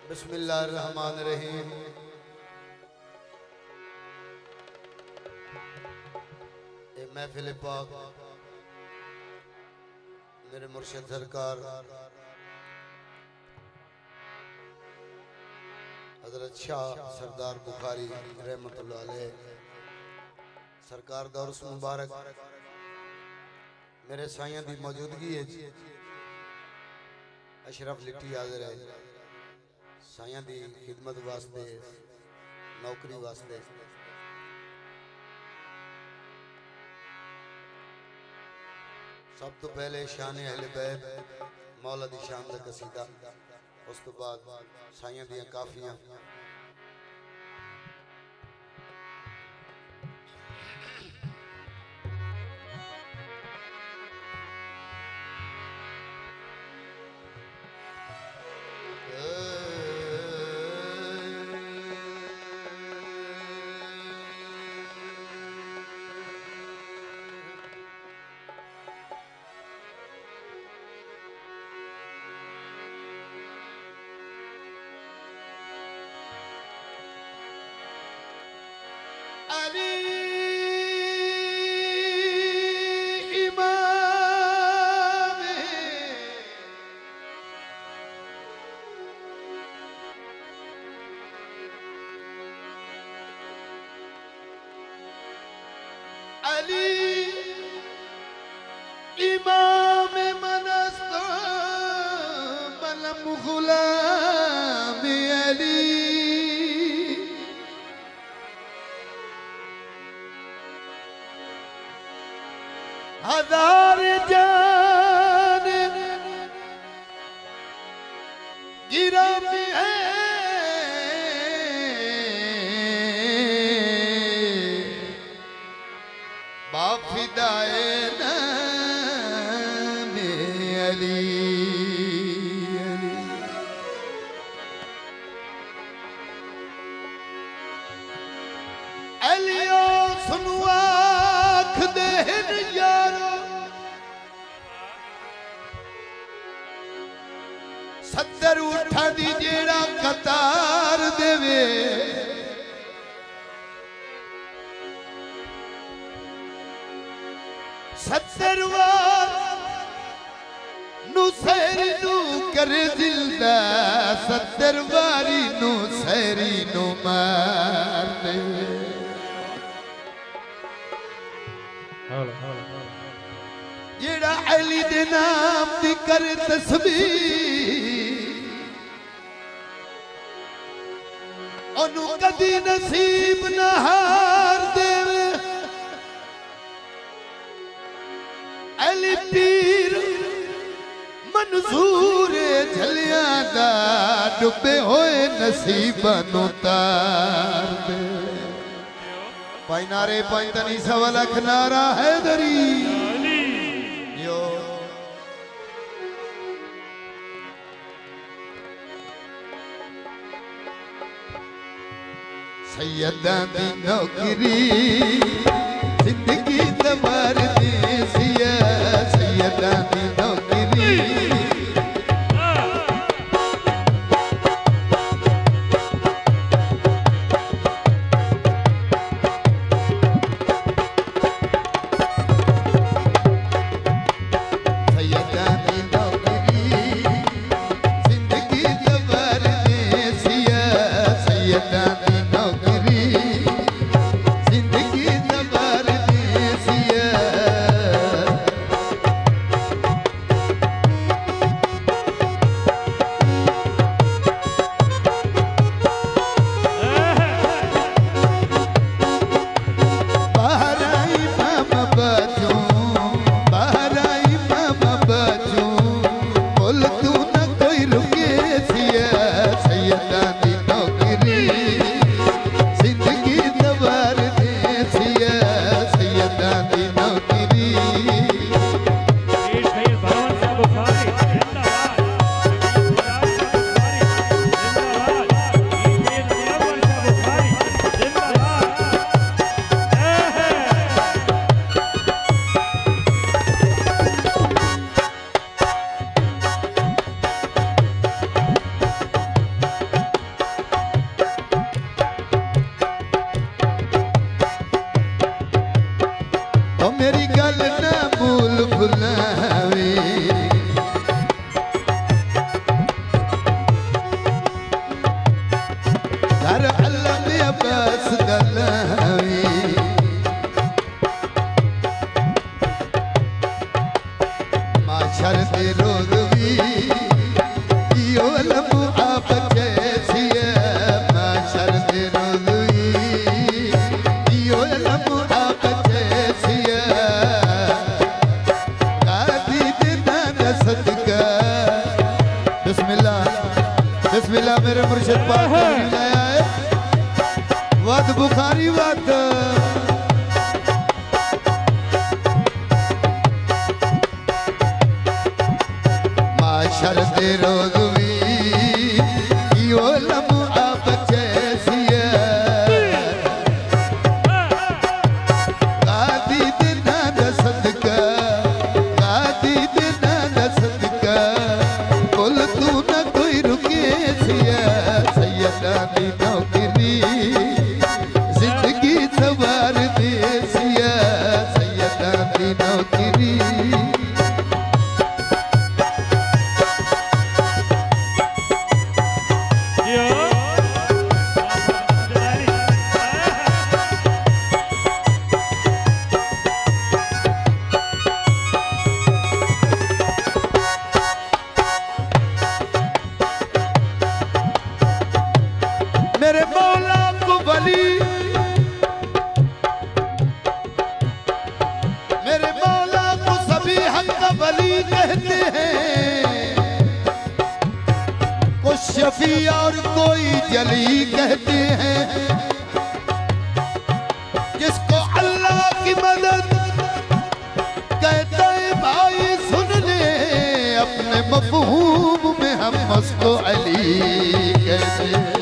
बिस्मिल्लाहिर्रहमानिर्रहीम। ये महफिल पाक मेरे मुर्शिद सरकार हजरत शाह सरदार बुखारी रहमतुल्लाह अलैह सरकार दा उर्स मुबारक मेरे साइयां दी मौजूदगी है। अशरफ लिट्टी हाजिर है साइयां दी खिदमत वास्ते नौकरी वास्ते। सब तो पहले शान अहले बैत मौला दी शान दा कसीदा, उस तो बाद साइयां दियां काफियां। इमाम मनस्तो बलम गुलाम अली हजार जान गिरम है बाफिदाए सत्तर उठा दी जेड़ा कतार देवे सत्तर वार नु सैरी नु करे दिलदा सत्तर वारी नु सैरी नु मार देवे। जेड़ा अली दे नाम दी करे तस्बीह ओनू कदी नसीब ना हार देवे। अली पीर मंजूर झलियां दा डुबे होए नसीबां नू तार दे। पाई नारे पाई तनी सवा लख नारा हैदरी सैयदा दी नौकरी जिंदगी तवार दी सिया सैयदा दी नौकरी सैयदा दी नौकरी जिंदगी तवार दी सिया सैयदा बिस्मिल्लाह बिस्मिल्लाह मेरे मुर्शिद पाक ने आया है वद बुखारी वद माशर दे रोज भी यो लम्हा बचे सिया गादी दिना दा सदका गादी दिना दा सदका कुल तू न कोई रुके सिया सैयदा दी नौकरी जिंदगी सवार दे सिया सैयदा दी नौकरी मेरे मौला को वली मेरे मौला को सभी हक का वली कहते हैं कुछ शफी और कोई जली कहते हैं जिसको अल्लाह की मदद कहते हैं भाई सुन ले अपने मफहूम में हम उसको अली कहते हैं